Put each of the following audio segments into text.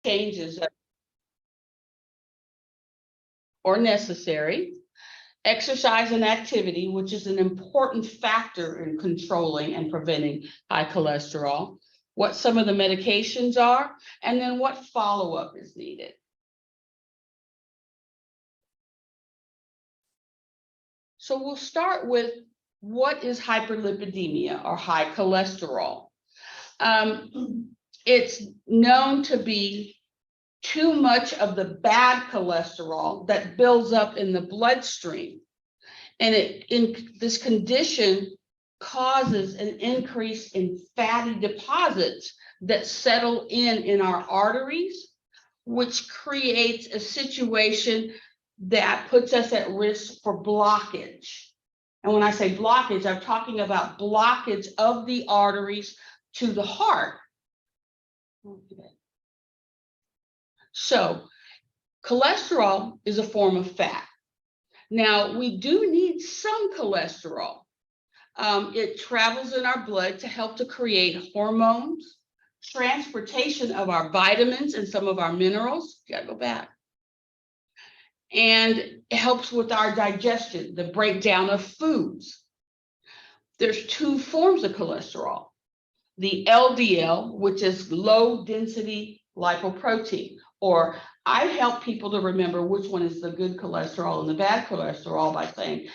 changes or necessary. Exercise and activity, which is an important factor in controlling and preventing high cholesterol, what some of the medications are, and then what follow-up is needed. So we'll start with what is hyperlipidemia or high cholesterol. It's known to be too much of the bad cholesterol that builds up in the bloodstream. And in this condition causes an increase in fatty deposits that settle in our arteries, which creates a situation that puts us at risk for blockage. And when I say blockage, I'm talking about blockage of the arteries to the heart. Okay. So cholesterol is a form of fat. Now, we do need some cholesterol. It travels in our blood to help to create hormones, transportation of our vitamins and some of our minerals. Gotta go back. And it helps with our digestion, the breakdown of foods. There's two forms of cholesterol. The LDL, which is low density lipoprotein, or I help people to remember which one is the good cholesterol and the bad cholesterol by saying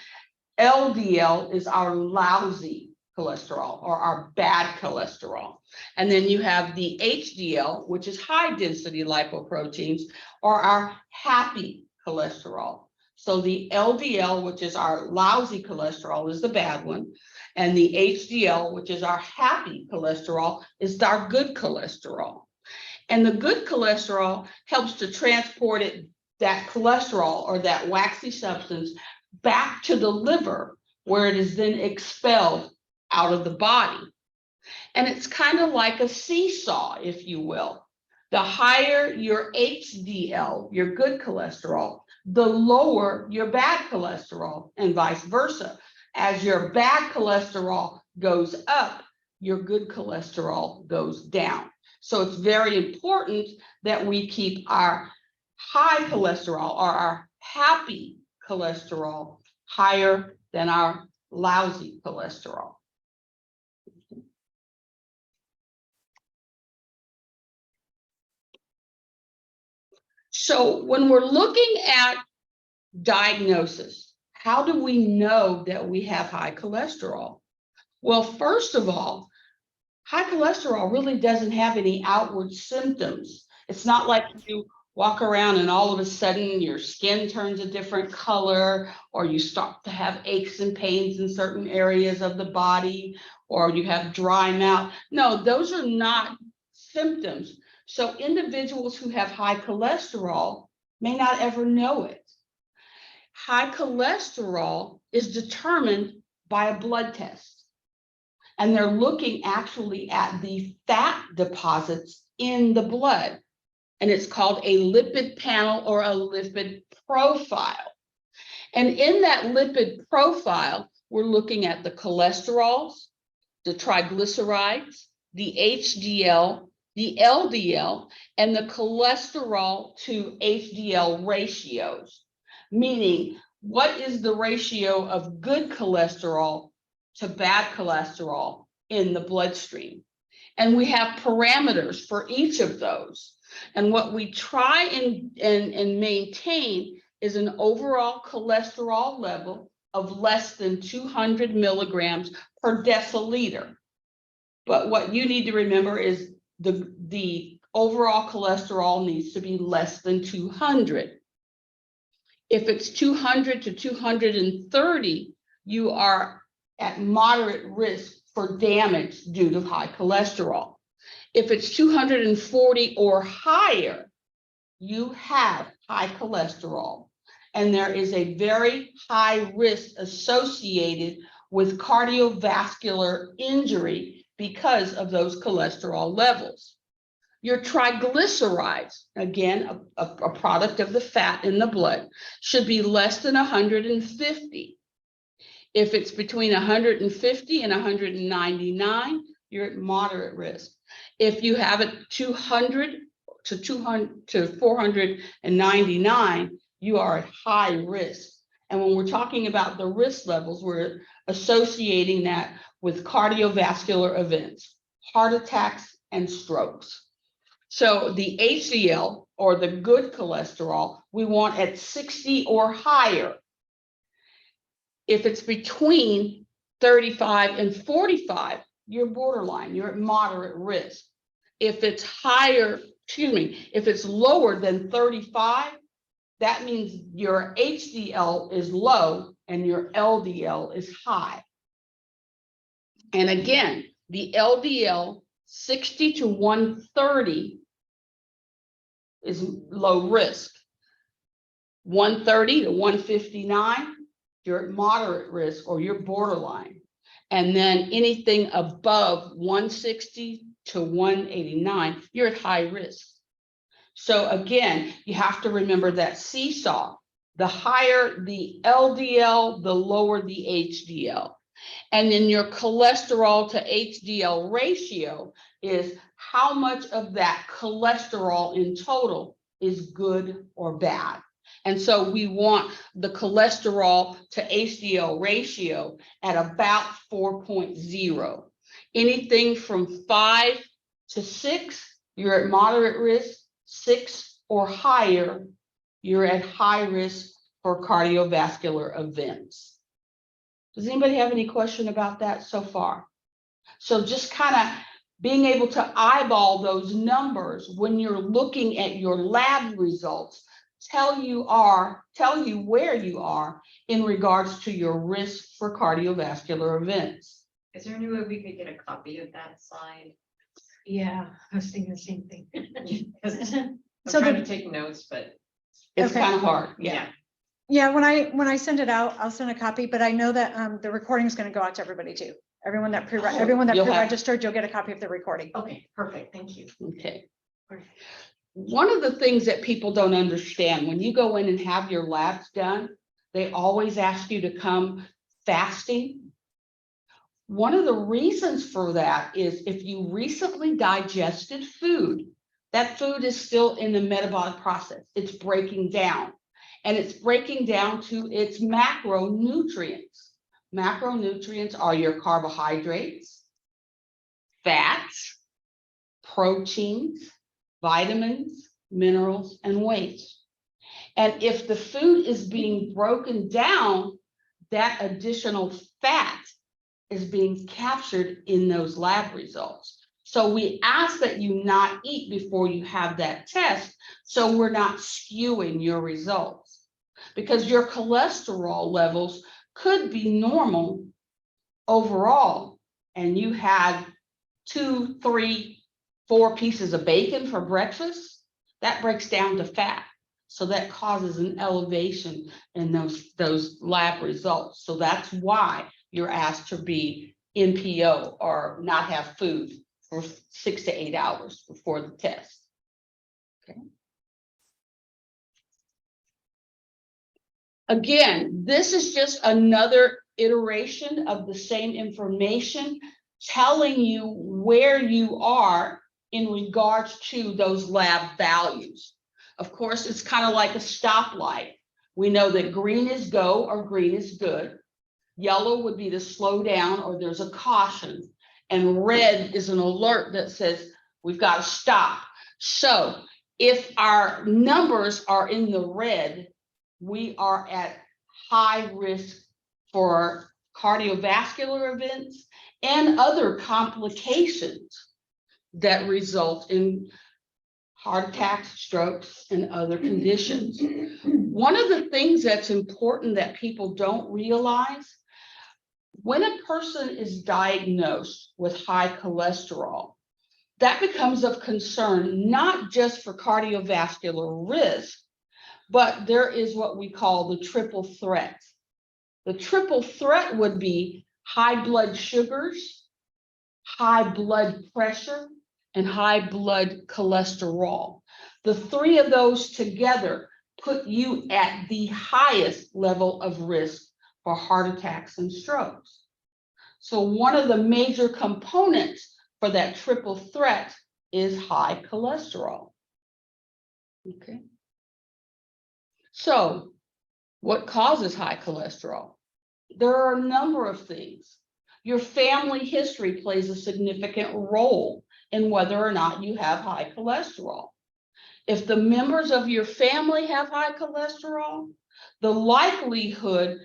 LDL is our lousy cholesterol or our bad cholesterol. And then you have the HDL, which is high density lipoproteins, or our happy cholesterol. So the LDL, which is our lousy cholesterol, is the bad one. And the HDL, which is our happy cholesterol, is our good cholesterol. And the good cholesterol helps to transport that cholesterol or that waxy substance back to the liver, where it is then expelled out of the body. And it's kind of like a seesaw, if you will. The higher your HDL, your good cholesterol, the lower your bad cholesterol, and vice versa. As your bad cholesterol goes up, your good cholesterol goes down. So it's very important that we keep our high cholesterol or our happy cholesterol higher than our lousy cholesterol. So when we're looking at diagnosis, how do we know that we have high cholesterol? Well, first of all, high cholesterol really doesn't have any outward symptoms. It's not like you walk around and all of a sudden your skin turns a different color, or you start to have aches and pains in certain areas of the body, or you have dry mouth. No, those are not symptoms. So individuals who have high cholesterol may not ever know it. High cholesterol is determined by a blood test. And they're looking actually at the fat deposits in the blood. And it's called a lipid panel or a lipid profile. And in that lipid profile, we're looking at the cholesterols, the triglycerides, the HDL, the LDL, and the cholesterol to HDL ratios. Meaning, what is the ratio of good cholesterol to bad cholesterol in the bloodstream? And we have parameters for each of those. And what we try and maintain is an overall cholesterol level of less than 200 milligrams per deciliter. But what you need to remember is the overall cholesterol needs to be less than 200. If it's 200 to 230, you are at moderate risk for damage due to high cholesterol. If it's 240 or higher, you have high cholesterol. And there is a very high risk associated with cardiovascular injury because of those cholesterol levels. Your triglycerides, again, a product of the fat in the blood, should be less than 150. If it's between 150 and 199, you're at moderate risk. If you have it 200 to 200 to 499, you are at high risk. And when we're talking about the risk levels, we're associating that with cardiovascular events, heart attacks, and strokes. So the HDL, or the good cholesterol, we want at 60 or higher. If it's between 35 and 45, you're borderline, you're at moderate risk. If it's higher, if it's lower than 35, that means your HDL is low and your LDL is high. And again, the LDL 60 to 130 is low risk. 130 to 159, you're at moderate risk or you're borderline. And then anything above 160 to 189, you're at high risk. So again, you have to remember that seesaw. The higher the LDL, the lower the HDL. And then your cholesterol to HDL ratio is how much of that cholesterol in total is good or bad. And so we want the cholesterol to HDL ratio at about 4.0. Anything from 5 to 6, you're at moderate risk. 6 or higher, you're at high risk for cardiovascular events. Does anybody have any question about that so far? So just kind of being able to eyeball those numbers when you're looking at your lab results tell you where you are in regards to your risk for cardiovascular events. Is there any way we could get a copy of that slide? Yeah, I was thinking the same thing. I'm So trying the- to take notes, but It's Okay. kind of hard, yeah. yeah. Yeah, when I send it out, I'll send a copy, but I know that the recording is going to go out to everybody too. Everyone that You'll have- pre-registered, you'll get a copy of the recording. Okay, perfect. Thank you. Okay. Perfect. One of the things that people don't understand, when you go in and have your labs done, they always ask you to come fasting. One of the reasons for that is if you recently digested food, that food is still in the metabolic process. It's breaking down, and it's breaking down to its macronutrients. Macronutrients are your carbohydrates, fats, proteins, vitamins, minerals, and waste. And if the food is being broken down, that additional fat is being captured in those lab results. So we ask that you not eat before you have that test, so we're not skewing your results. Because your cholesterol levels could be normal overall, and you had 2, 3, 4 pieces of bacon for breakfast, that breaks down to fat. So that causes an elevation in those lab results. So that's why you're asked to be NPO or not have food for 6 to 8 hours before the test. Okay. Again, this is just another iteration of the same information telling you where you are in regards to those lab values. Of course, it's kind of like a stoplight. We know that green is go or green is good. Yellow would be to slow down or there's a caution. And red is an alert that says we've got to stop. So if our numbers are in the red, we are at high risk for cardiovascular events and other complications that result in heart attacks, strokes, and other conditions. One of the things that's important that people don't realize, when a person is diagnosed with high cholesterol, that becomes of concern, not just for cardiovascular risk, but there is what we call the triple threat. The triple threat would be high blood sugars, high blood pressure, and high blood cholesterol. The 3 of those together put you at the highest level of risk for heart attacks and strokes. So one of the major components for that triple threat is high cholesterol. Okay. So what causes high cholesterol? There are a number of things. Your family history plays a significant role in whether or not you have high cholesterol. If the members of your family have high cholesterol, the likelihood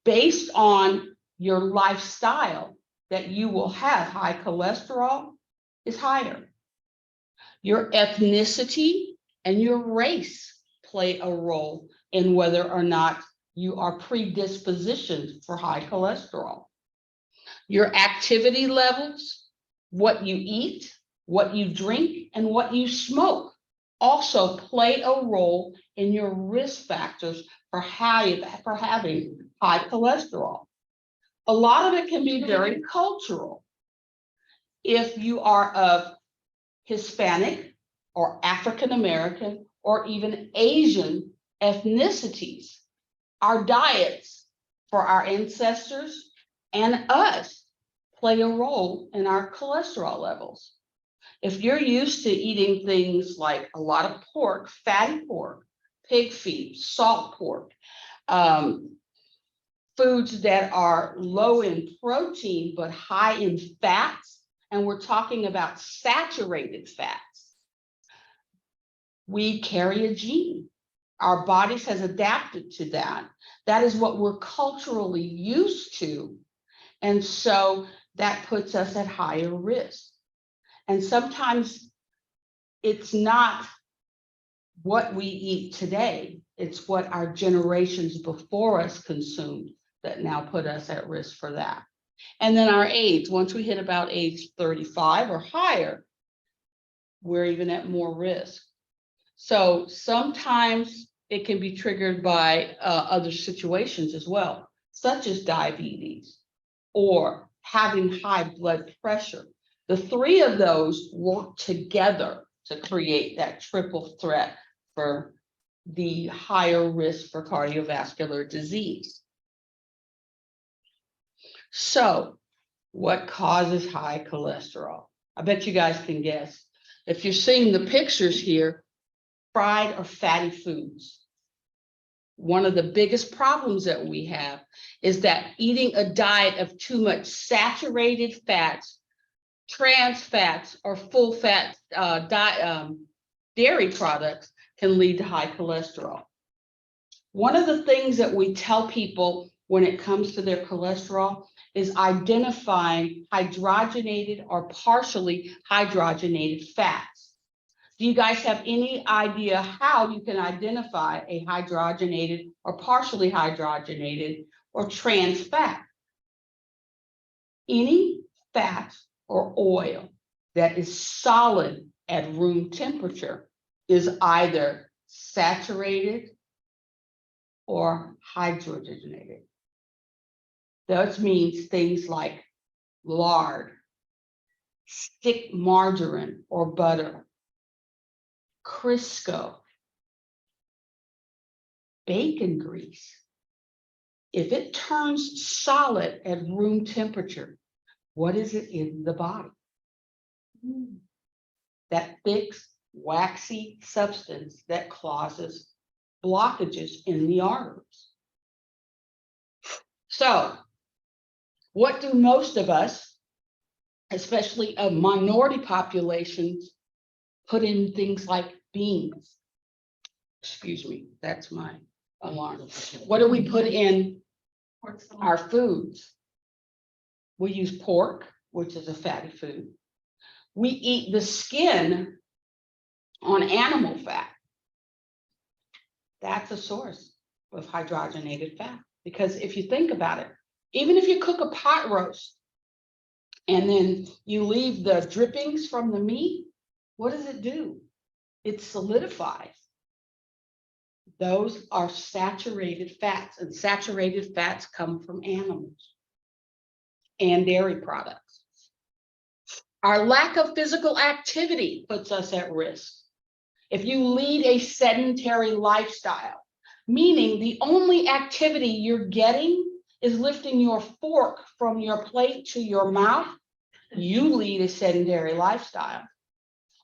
based on your lifestyle that you will have high cholesterol is higher. Your ethnicity and your race play a role in whether or not you are predispositioned for high cholesterol. Your activity levels, what you eat, what you drink, and what you smoke also play a role in your risk factors for having high cholesterol. A lot of it can be very cultural. If you are of Hispanic or African American or even Asian ethnicities, our diets for our ancestors and us play a role in our cholesterol levels. If you're used to eating things like a lot of pork, fatty pork, pig feet, salt pork, foods that are low in protein but high in fats, and we're talking about saturated fats, we carry a gene. Our bodies has adapted to that. That is what we're culturally used to. And so that puts us at higher risk. And sometimes it's not what we eat today, it's what our generations before us consumed that now put us at risk for that. And then our age, once we hit about age 35 or higher, we're even at more risk. So sometimes it can be triggered by other situations as well, such as diabetes or having high blood pressure. The three of those work together to create that triple threat for the higher risk for cardiovascular disease. So what causes high cholesterol? I bet you guys can guess. If you're seeing the pictures here, fried or fatty foods. One of the biggest problems that we have is that eating a diet of too much saturated fats, trans fats, or full fat dairy products can lead to high cholesterol. One of the things that we tell people when it comes to their cholesterol is identifying hydrogenated or partially hydrogenated fats. Do you guys have any idea how you can identify a hydrogenated or partially hydrogenated or trans fat? Any fat or oil that is solid at room temperature is either saturated or hydrogenated. That means things like lard, stick margarine or butter, Crisco, bacon grease. If it turns solid at room temperature, what is it in the body? That thick, waxy substance that causes blockages in the arteries. So, what do most of us, especially a minority populations, put in things like beans? Excuse me, that's my alarm. What do we put in our foods? We use pork, which is a fatty food. We eat the skin on animal fat. That's a source of hydrogenated fat. Because if you think about it, even if you cook a pot roast and then you leave the drippings from the meat, what does it do? It solidifies. Those are saturated fats, and saturated fats come from animals and dairy products. Our lack of physical activity puts us at risk. If you lead a sedentary lifestyle, meaning the only activity you're getting is lifting your fork from your plate to your mouth, you lead a sedentary lifestyle.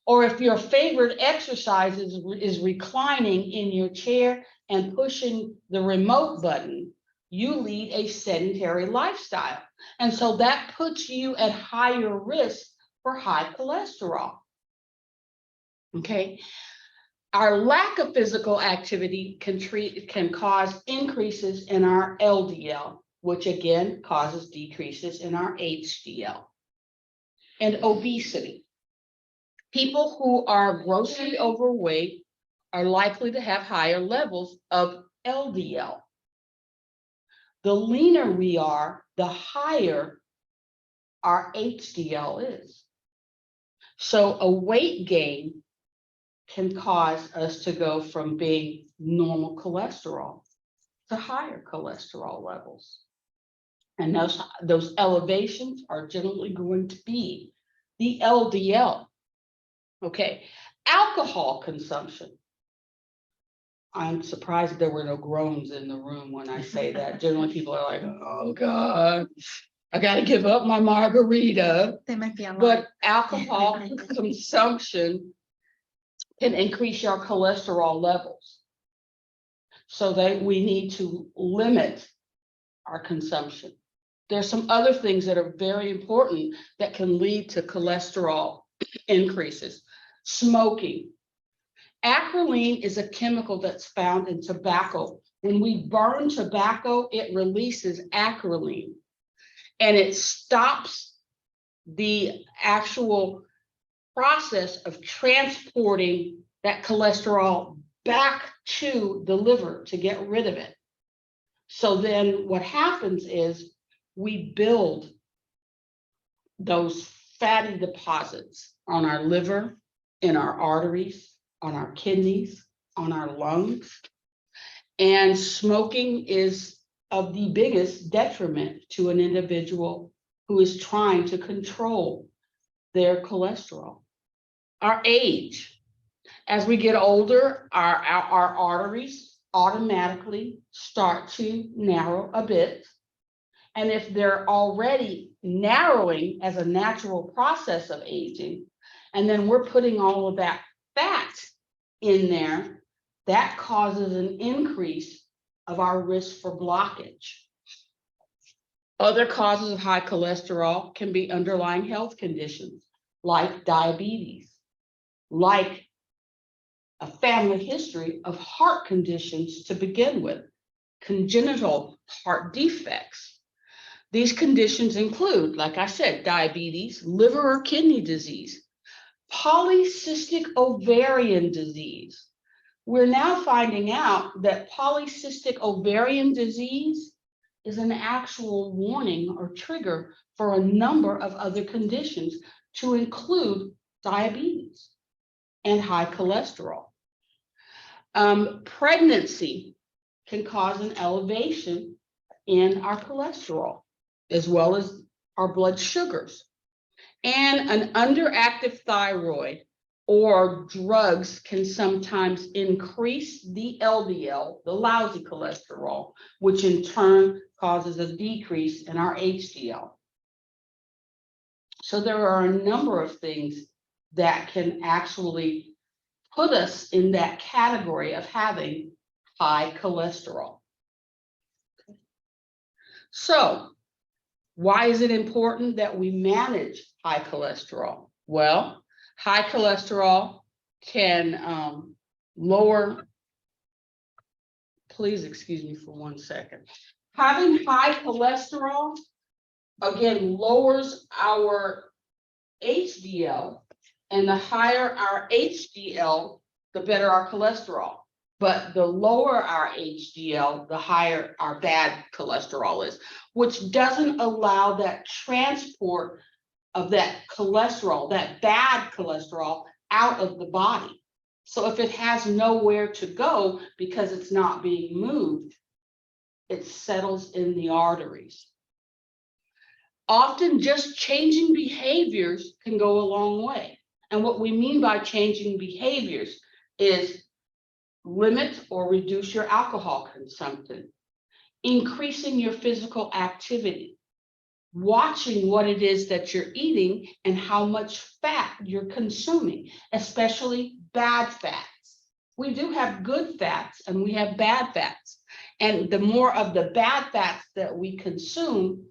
Or if your favorite exercise is reclining in your chair and pushing the remote button, you lead a sedentary lifestyle. And so that puts you at higher risk for high cholesterol. Okay. Our lack of physical activity can cause increases in our LDL, which again causes decreases in our HDL. And obesity. People who are grossly overweight are likely to have higher levels of LDL. The leaner we are, the higher our HDL is. So a weight gain can cause us to go from being normal cholesterol to higher cholesterol levels. And those elevations are generally going to be the LDL. Okay, alcohol consumption. I'm surprised there were no groans in the room when I say that. Generally, people are like, oh God, I got to give up my margarita. They might be online. But alcohol consumption can increase your cholesterol levels. So that we need to limit our consumption. There's some other things that are very important that can lead to cholesterol increases. Smoking. Acrolein is a chemical that's found in tobacco. When we burn tobacco, it releases acrolein, and it stops the actual process of transporting that cholesterol back to the liver to get rid of it. So then what happens is we build those fatty deposits on our liver, in our arteries, on our kidneys, on our lungs. And smoking is of the biggest detriment to an individual who is trying to control their cholesterol. Our age. As we get older, our arteries automatically start to narrow a bit. And if they're already narrowing as a natural process of aging, and then we're putting all of that fat in there, that causes an increase of our risk for blockage. Other causes of high cholesterol can be underlying health conditions like diabetes, like a family history of heart conditions to begin with, congenital heart defects. These conditions include, like I said, diabetes, liver or kidney disease, polycystic ovarian disease. We're now finding out that polycystic ovarian disease is an actual warning or trigger for a number of other conditions, to include diabetes and high cholesterol. Pregnancy can cause an elevation in our cholesterol, as well as our blood sugars. And an underactive thyroid or drugs can sometimes increase the LDL, the lousy cholesterol, which in turn causes a decrease in our HDL. So there are a number of things that can actually put us in that category of having high cholesterol. So why is it important that we manage high cholesterol? Well, high cholesterol can lower, please excuse me for 1 second. Having high cholesterol, again, lowers our HDL, and the higher our HDL, the better our cholesterol. But the lower our HDL, the higher our bad cholesterol is, which doesn't allow that transport of that cholesterol, that bad cholesterol, out of the body. So if it has nowhere to go because it's not being moved, it settles in the arteries. Often just changing behaviors can go a long way. And what we mean by changing behaviors is limit or reduce your alcohol consumption, increasing your physical activity, watching what it is that you're eating and how much fat you're consuming, especially bad fats. We do have good fats and we have bad fats. And the more of the bad fats that we consume,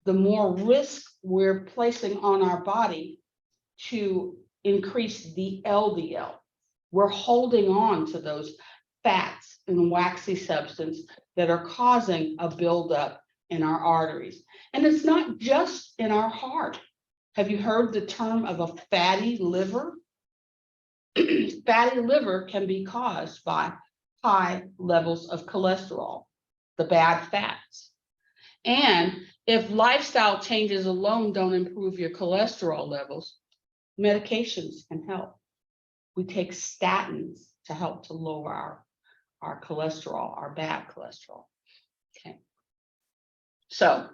the more risk we're placing on our body to increase the LDL. We're holding on to those fats and waxy substance that are causing a buildup in our arteries. And it's not just in our heart. Have you heard the term of a fatty liver? Fatty liver can be caused by high levels of cholesterol, the bad fats. And if lifestyle changes alone don't improve your cholesterol levels, medications can help. We take statins to help to lower our cholesterol, our bad cholesterol. Okay. So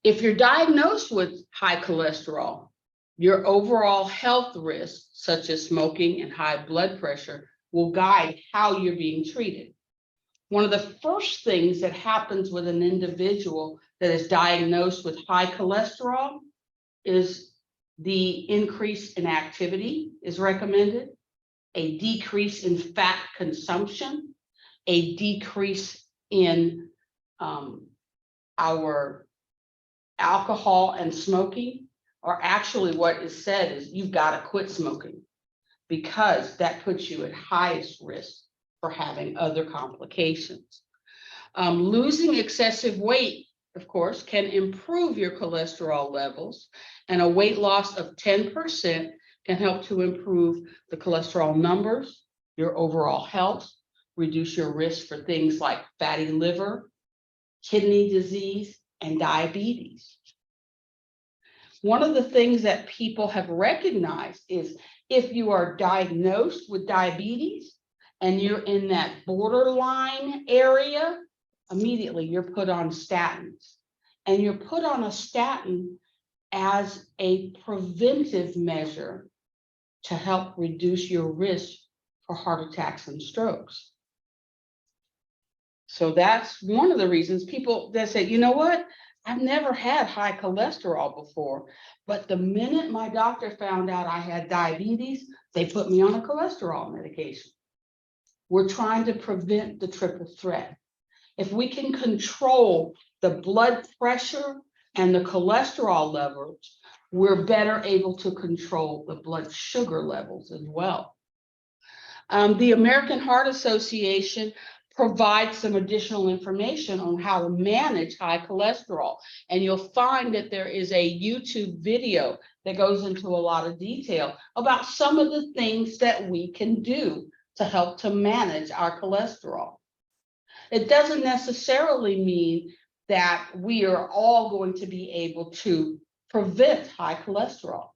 if you're diagnosed with high cholesterol, your overall health risks, such as smoking and high blood pressure, will guide how you're being treated. One of the first things that happens with an individual that is diagnosed with high cholesterol is the increase in activity is recommended, a decrease in fat consumption, a decrease in our alcohol and smoking, or actually what is said is you've got to quit smoking because that puts you at highest risk for having other complications. Losing excessive weight, of course, can improve your cholesterol levels, and a weight loss of 10% can help to improve the cholesterol numbers, your overall health, reduce your risk for things like fatty liver, kidney disease, and diabetes. One of the things that people have recognized is if you are diagnosed with diabetes and you're in that borderline area, immediately you're put on statins. And you're put on a statin as a preventive measure to help reduce your risk for heart attacks and strokes. So that's one of the reasons people that say, you know what? I've never had high cholesterol before, but the minute my doctor found out I had diabetes, they put me on a cholesterol medication. We're trying to prevent the triple threat. If we can control the blood pressure and the cholesterol levels, we're better able to control the blood sugar levels as well. The American Heart Association provides some additional information on how to manage high cholesterol. And you'll find that there is a YouTube video that goes into a lot of detail about some of the things that we can do to help to manage our cholesterol. It doesn't necessarily mean that we are all going to be able to prevent high cholesterol.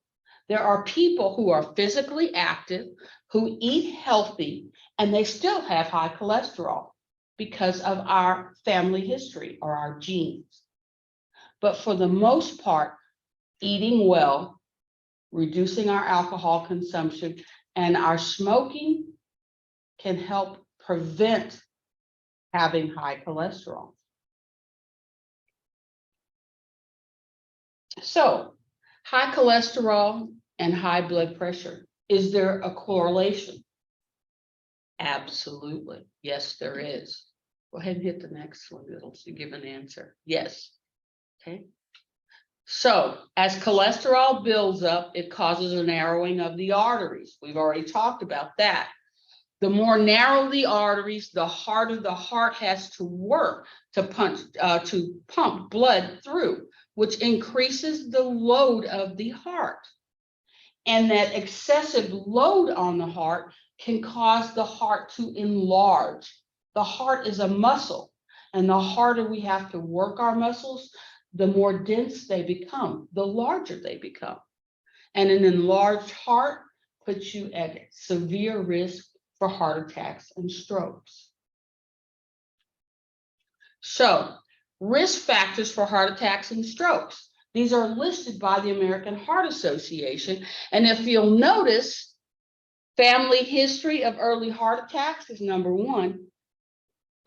There are people who are physically active, who eat healthy, and they still have high cholesterol because of our family history or our genes. But for the most part, eating well, reducing our alcohol consumption, and our smoking can help prevent having high cholesterol. So, high cholesterol and high blood pressure, is there a correlation? Absolutely. Yes, there is. Go ahead and hit the next one. It'll give an answer. Yes. Okay. So as cholesterol builds up, it causes a narrowing of the arteries. We've already talked about that. The more narrow the arteries, the harder the heart has to work to pump blood through, which increases the load of the heart. And that excessive load on the heart can cause the heart to enlarge. The heart is a muscle, and the harder we have to work our muscles, the more dense they become, the larger they become. And an enlarged heart puts you at severe risk for heart attacks and strokes. So, risk factors for heart attacks and strokes. These are listed by the American Heart Association. And if you'll notice, family history of early heart attacks is number 1,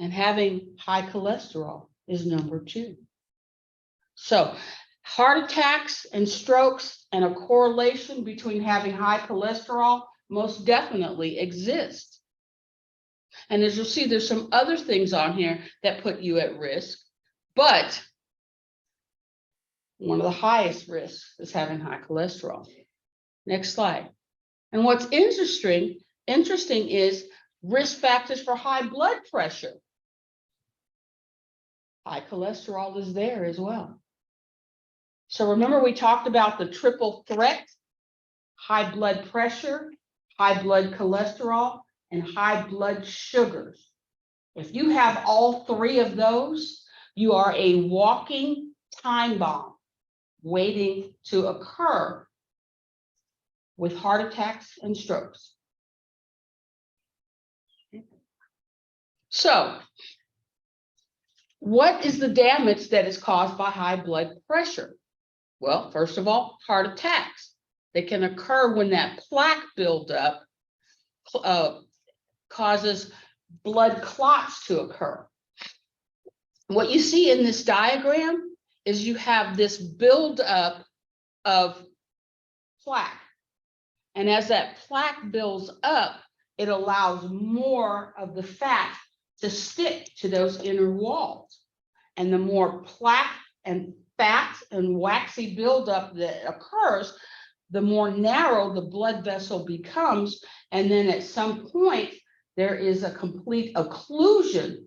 and having high cholesterol is number 2. So Heart attacks and strokes and a correlation between having high cholesterol most definitely exist. And as you'll see, there's some other things on here that put you at risk, but one of the highest risks is having high cholesterol. Next slide. And what's interesting is risk factors for high blood pressure. High cholesterol is there as well. So remember, we talked about the triple threat: high blood pressure, high blood cholesterol, and high blood sugars. If you have all three of those, you are a walking time bomb waiting to occur with heart attacks and strokes. So, what is the damage that is caused by high blood pressure? Well, first of all, heart attacks. They can occur when that plaque buildup causes blood clots to occur. What you see in this diagram is you have this buildup of plaque. And as that plaque builds up, it allows more of the fat to stick to those inner walls. And the more plaque and fat and waxy buildup that occurs, the more narrow the blood vessel becomes. And then at some point, there is a complete occlusion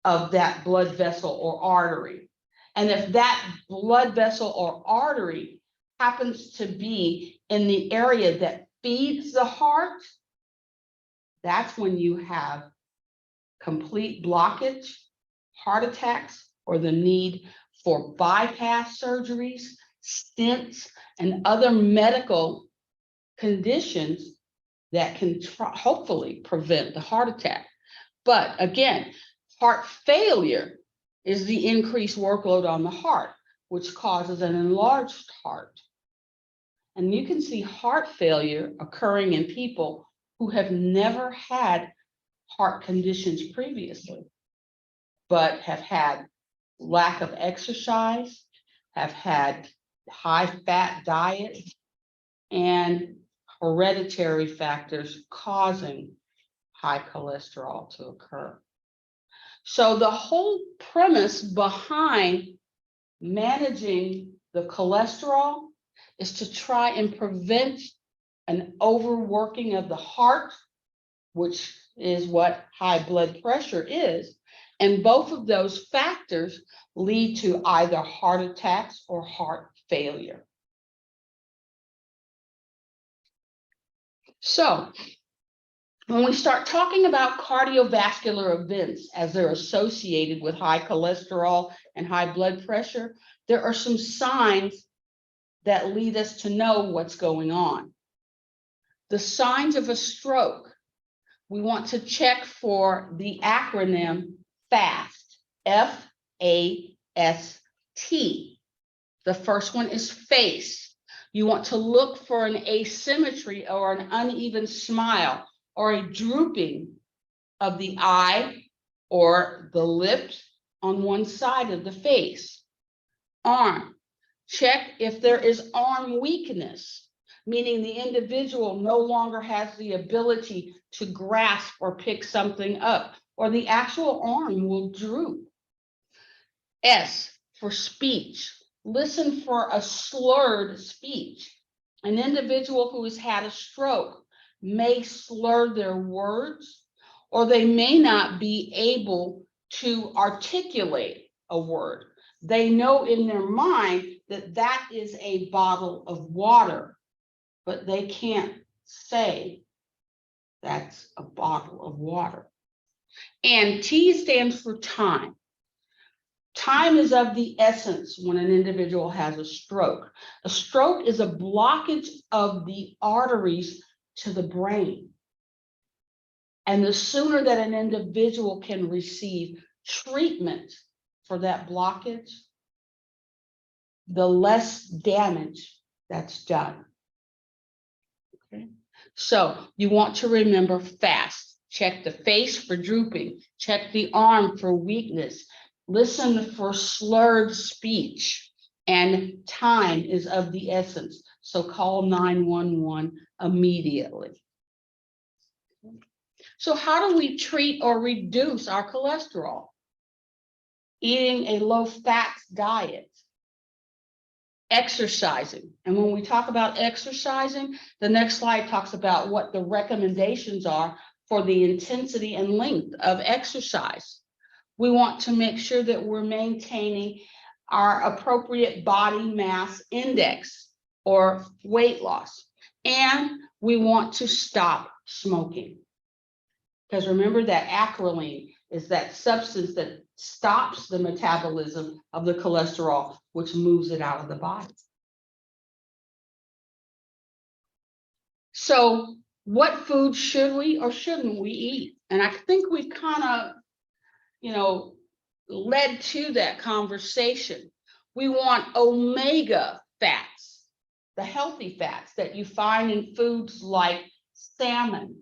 of that blood vessel or artery. And if that blood vessel or artery happens to be in the area that feeds the heart, that's when you have complete blockage, heart attacks, or the need for bypass surgeries, stents, and other medical conditions that can hopefully prevent the heart attack. But again, heart failure is the increased workload on the heart, which causes an enlarged heart. And you can see heart failure occurring in people who have never had heart conditions previously, but have had lack of exercise, have had high fat diet, and hereditary factors causing high cholesterol to occur. So the whole premise behind managing the cholesterol is to try and prevent an overworking of the heart, which is what high blood pressure is. And both of those factors lead to either heart attacks or heart failure. So when we start talking about cardiovascular events as they're associated with high cholesterol and high blood pressure, there are some signs that lead us to know what's going on. The signs of a stroke, we want to check for the acronym FAST, F-A-S-T. The first one is face. You want to look for an asymmetry or an uneven smile or a drooping of the eye or the lips on one side of the face. Arm, check if there is arm weakness, meaning the individual no longer has the ability to grasp or pick something up, or the actual arm will droop. S, for speech. Listen for a slurred speech. An individual who has had a stroke may slur their words, or they may not be able to articulate a word. They know in their mind that that is a bottle of water, but they can't say that's a bottle of water. And T stands for time. Time is of the essence when an individual has a stroke. A stroke is a blockage of the arteries to the brain. And the sooner that an individual can receive treatment for that blockage, the less damage that's done. Okay. So you want to remember FAST. Check the face for drooping. Check the arm for weakness. Listen for slurred speech. and time is of the essence. So call 911 immediately. So how do we treat or reduce our cholesterol? Eating a low-fat diet, exercising. And when we talk about exercising, the next slide talks about what the recommendations are for the intensity and length of exercise. We want to make sure that we're maintaining our appropriate body mass index or weight loss. And we want to stop smoking. Because remember that acrolein is that substance that stops the metabolism of the cholesterol, which moves it out of the body. So what food should we or shouldn't we eat? And I think we kind of, led to that conversation. We want omega fats, the healthy fats that you find in foods like salmon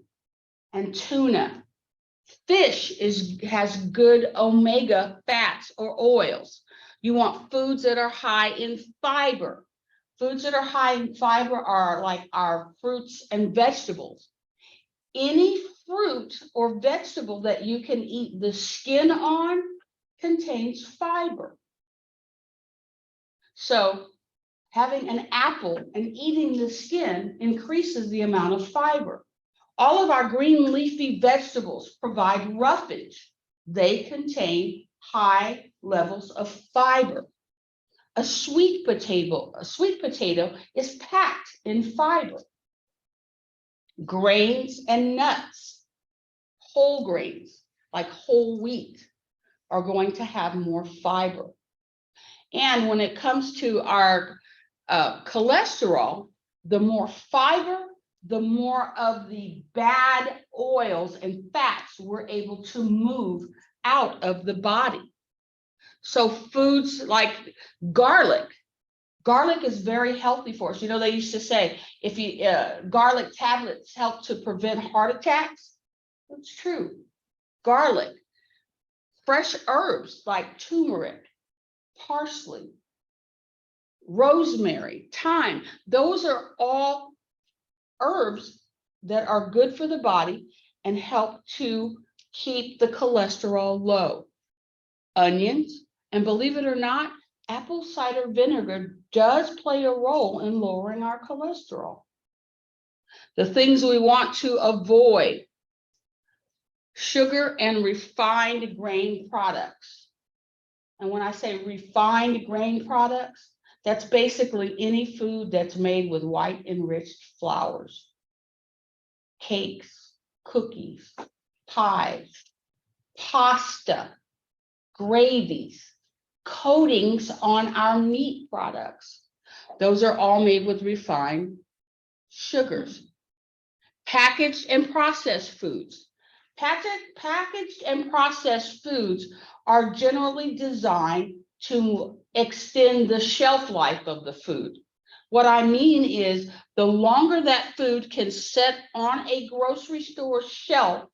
and tuna. Fish has good omega fats or oils. You want foods that are high in fiber. Foods that are high in fiber are like our fruits and vegetables. Any fruit or vegetable that you can eat the skin on contains fiber. So having an apple and eating the skin increases the amount of fiber. All of our green leafy vegetables provide roughage. They contain high levels of fiber. A sweet potato is packed in fiber. Grains and nuts, whole grains like whole wheat, are going to have more fiber. And when it comes to our cholesterol, the more fiber, the more of the bad oils and fats we're able to move out of the body. So foods like garlic is very healthy for us. They used to say, if you garlic tablets help to prevent heart attacks. That's true. Garlic, fresh herbs like turmeric, parsley, rosemary, thyme, those are all herbs that are good for the body and help to keep the cholesterol low. Onions, and believe it or not, apple cider vinegar does play a role in lowering our cholesterol. The things we want to avoid: sugar and refined grain products. And when I say refined grain products, that's basically any food that's made with white enriched flours. Cakes, cookies, pies, pasta, gravies, coatings on our meat products. Those are all made with refined sugars. Packaged and processed foods. Packaged and processed foods are generally designed to extend the shelf life of the food. What I mean is, the longer that food can sit on a grocery store shelf,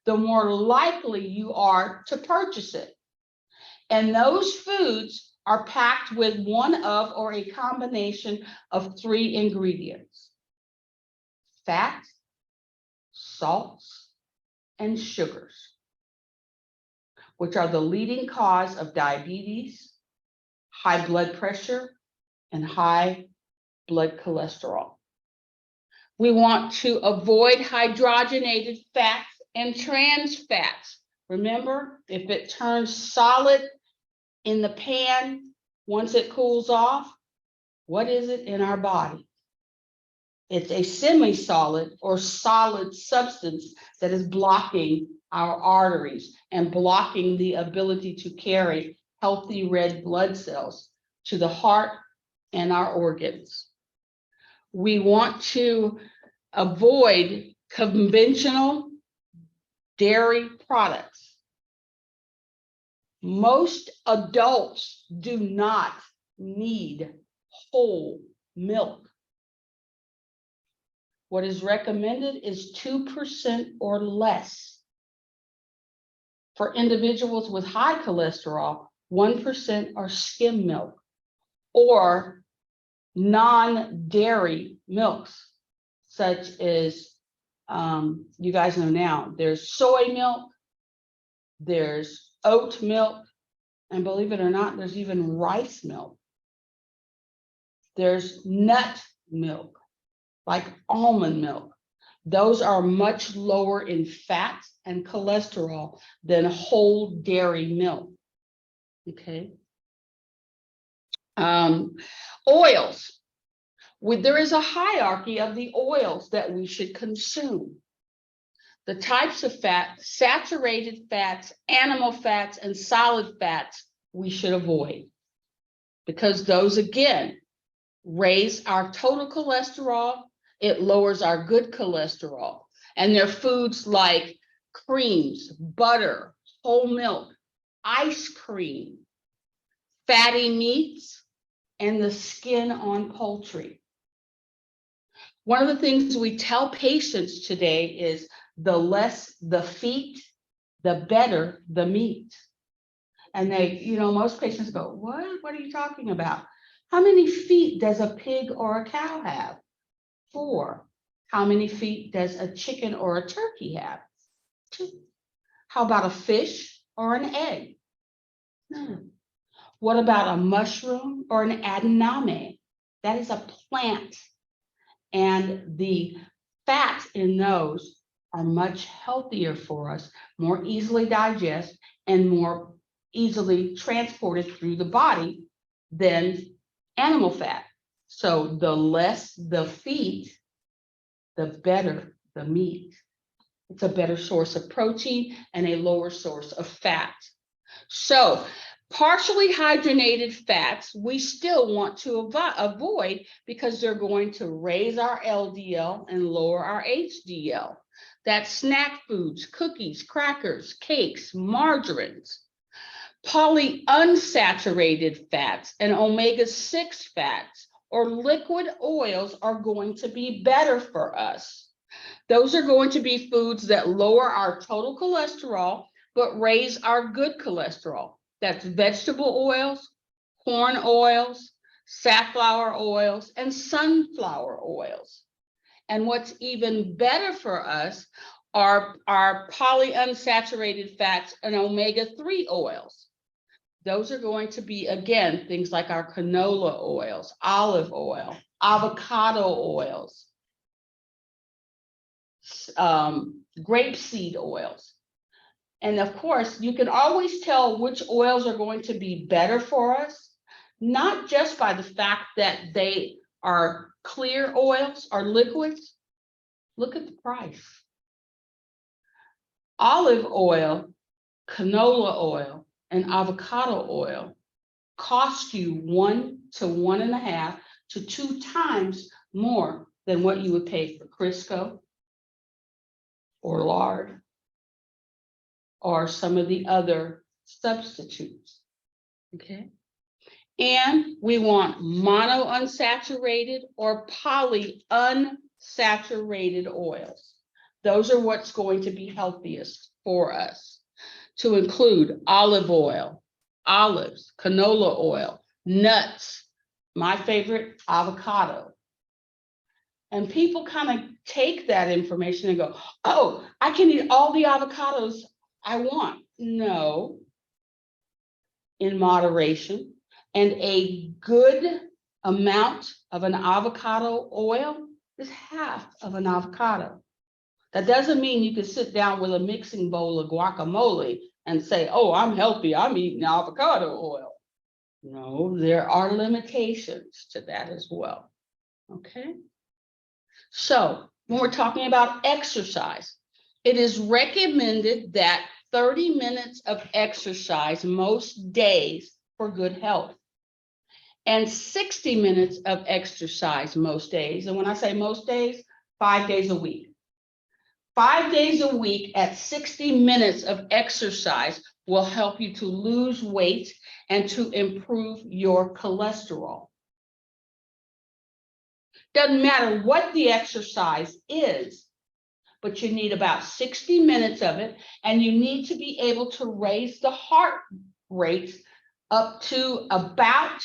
the more likely you are to purchase it. And those foods are packed with one of or a combination of 3 ingredients: fat, salts, and sugars, which are the leading cause of diabetes, high blood pressure, and high blood cholesterol. We want to avoid hydrogenated fats and trans fats. Remember, if it turns solid in the pan, once it cools off, what is it in our body? It's a semi-solid or solid substance that is blocking our arteries and blocking the ability to carry healthy red blood cells to the heart and our organs. We want to avoid conventional dairy products. Most adults do not need whole milk. What is recommended is 2% or less. For individuals with high cholesterol, 1% are skim milk or non-dairy milks, such as, you guys know now, there's soy milk, there's oat milk, and believe it or not, there's even rice milk. There's nut milk, like almond milk. Those are much lower in fat and cholesterol than whole dairy milk. Okay. Oils. There is a hierarchy of the oils that we should consume. The types of fat, saturated fats, animal fats, and solid fats we should avoid, because those again raise our total cholesterol. It lowers our good cholesterol. And they're foods like creams, butter, whole milk, ice cream, fatty meats, and the skin on poultry. One of the things we tell patients today is the less the feet, the better the meat. And they, most patients go, what are you talking about? How many feet does a pig or a cow have? 4. How many feet does a chicken or a turkey have? 2. How about a fish or an egg? None. What about a mushroom or an edamame? That is a plant. And the fat in those are much healthier for us, more easily digest, and more easily transported through the body than animal fat. So the less the feet, the better the meat. It's a better source of protein and a lower source of fat. So partially hydrogenated fats, we still want to avoid because they're going to raise our LDL and lower our HDL. That's snack foods, cookies, crackers, cakes, margarines. Polyunsaturated fats and omega-6 fats or liquid oils are going to be better for us. Those are going to be foods that lower our total cholesterol, but raise our good cholesterol. That's vegetable oils, corn oils, safflower oils, and sunflower oils. And what's even better for us are our polyunsaturated fats and omega-3 oils. Those are going to be, again, things like our canola oils, olive oil, avocado oils, grapeseed oils. And of course, you can always tell which oils are going to be better for us, not just by the fact that they are clear oils or liquids. Look at the price. Olive oil, canola oil, and avocado oil cost you 1 to 1.5 to 2 times more than what you would pay for Crisco or lard or some of the other substitutes. Okay. And we want monounsaturated or polyunsaturated oils. Those are what's going to be healthiest for us, to include olive oil, olives, canola oil, nuts, my favorite, avocado. And people kind of take that information and go, oh, I can eat all the avocados I want. No, in moderation. And a good amount of an avocado oil is half of an avocado. That doesn't mean you can sit down with a mixing bowl of guacamole and say, oh, I'm healthy, I'm eating avocado oil. No, there are limitations to that as well. Okay. So when we're talking about exercise, it is recommended that 30 minutes of exercise most days for good health, and 60 minutes of exercise most days. And when I say most days, 5 days a week. 5 days a week at 60 minutes of exercise will help you to lose weight and to improve your cholesterol. Doesn't matter what the exercise is, but you need about 60 minutes of it, and you need to be able to raise the heart rate up to about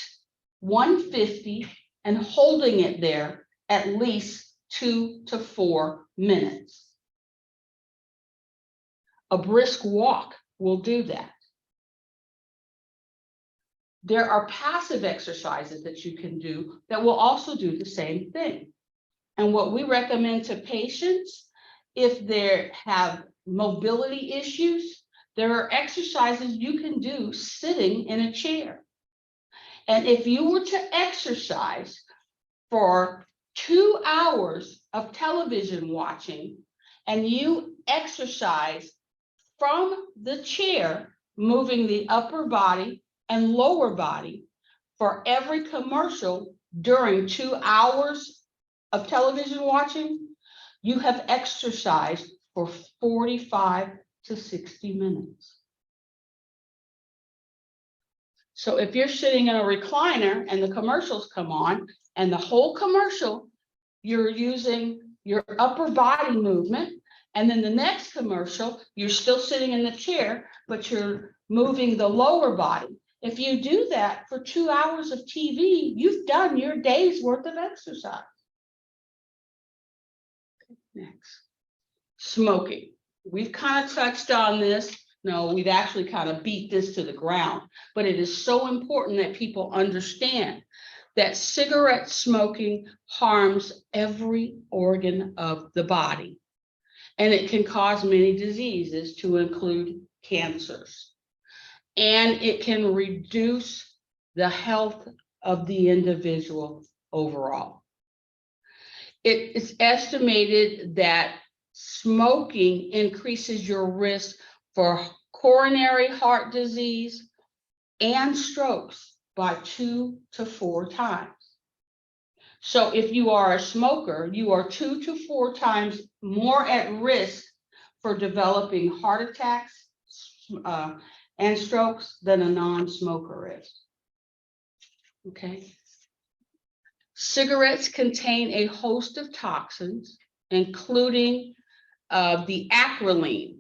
150 and holding it there at least 2 to 4 minutes. A brisk walk will do that. There are passive exercises that you can do that will also do the same thing. And what we recommend to patients, if they have mobility issues, there are exercises you can do sitting in a chair. And if you were to exercise for 2 hours of television watching, and you exercise from the chair, moving the upper body and lower body for every commercial during 2 hours of television watching, you have exercised for 45 to 60 minutes. So if you're sitting in a recliner and the commercials come on, and the whole commercial, you're using your upper body movement, and then the next commercial, you're still sitting in the chair, but you're moving the lower body. If you do that for 2 hours of TV, you've done your day's worth of exercise. Next, smoking. We've kind of touched on this. No, we've actually kind of beat this to the ground, but it is so important that people understand that cigarette smoking harms every organ of the body, and it can cause many diseases, to include cancers, and it can reduce the health of the individual overall. It is estimated that smoking increases your risk for coronary heart disease and strokes by 2 to 4 times. So if you are a smoker, you are 2 to 4 times more at risk for developing heart attacks and strokes than a non-smoker is. Okay. Cigarettes contain a host of toxins, including the acrolein.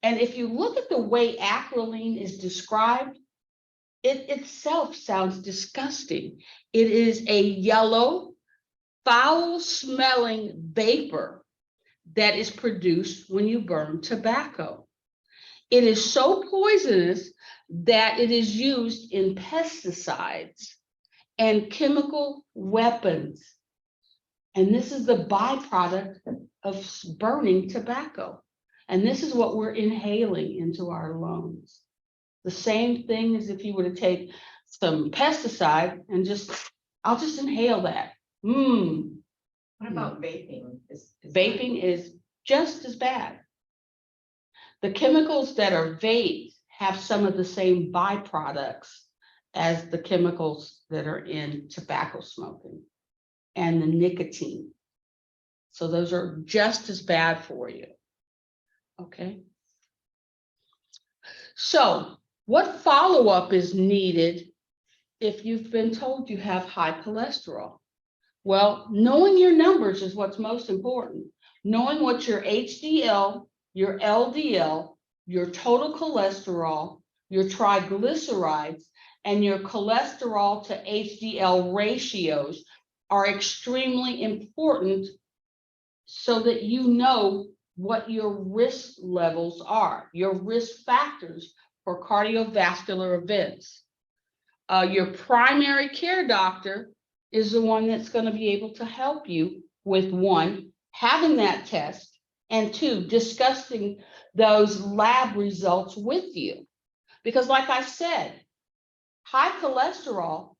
And if you look at the way acrolein is described, it itself sounds disgusting. It is a yellow, foul-smelling vapor that is produced when you burn tobacco. It is so poisonous that it is used in pesticides and chemical weapons. And this is the byproduct of burning tobacco. And this is what we're inhaling into our lungs. The same thing as if you were to take some pesticide and I'll just inhale that. What about vaping? Vaping is just as bad. The chemicals that are vaped have some of the same byproducts as the chemicals that are in tobacco smoking and the nicotine. So those are just as bad for you. Okay. So what follow-up is needed if you've been told you have high cholesterol? Well, knowing your numbers is what's most important. Knowing what your HDL, your LDL, your total cholesterol, your triglycerides, and your cholesterol to HDL ratios are extremely important, so that you know what your risk levels are, your risk factors for cardiovascular events. Your primary care doctor is the one that's going to be able to help you with, 1, having that test, and 2, discussing those lab results with you. Because like I said, high cholesterol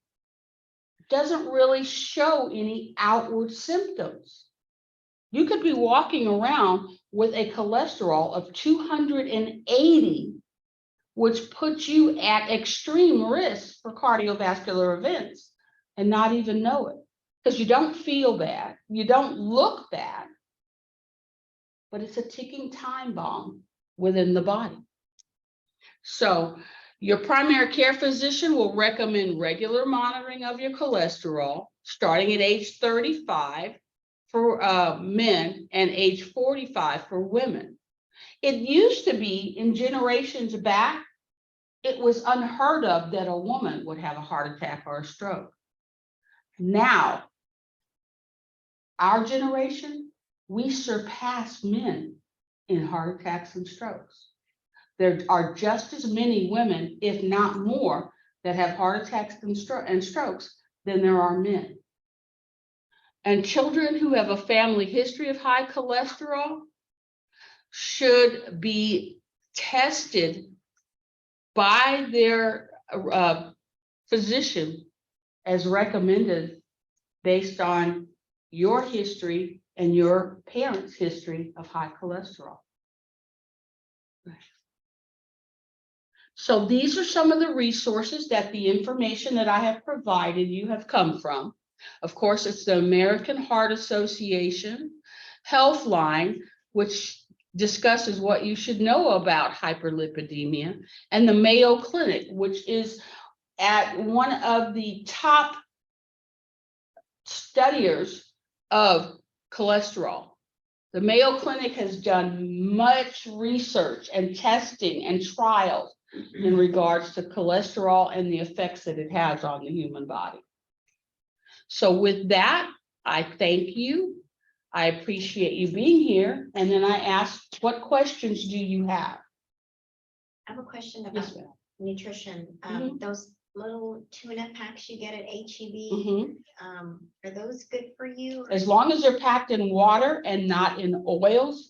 doesn't really show any outward symptoms. You could be walking around with a cholesterol of 280, which puts you at extreme risk for cardiovascular events, and not even know it, because you don't feel bad, you don't look bad, but it's a ticking time bomb within the body. So your primary care physician will recommend regular monitoring of your cholesterol, starting at age 35 for men and age 45 for women. It used to be, in generations back, it was unheard of that a woman would have a heart attack or a stroke. Now, our generation, we surpass men in heart attacks and strokes. There are just as many women, if not more, that have heart attacks and strokes than there are men. And children who have a family history of high cholesterol should be tested by their physician as recommended based on your history and your parents' history of high cholesterol. So these are some of the resources that the information that I have provided you have come from. Of course, it's the American Heart Association Healthline, which discusses what you should know about hyperlipidemia, and the Mayo Clinic, which is at one of the top studiers of cholesterol. The Mayo Clinic has done much research and testing and trials in regards to cholesterol and the effects that it has on the human body. So with that, I thank you. I appreciate you being here. And then I ask, what questions do you have? I have a question Yes, about ma'am. nutrition. Mhm. Those little tuna packs you get at HEB, Mhm. are those good for you? As long as they're packed in water and not in oils,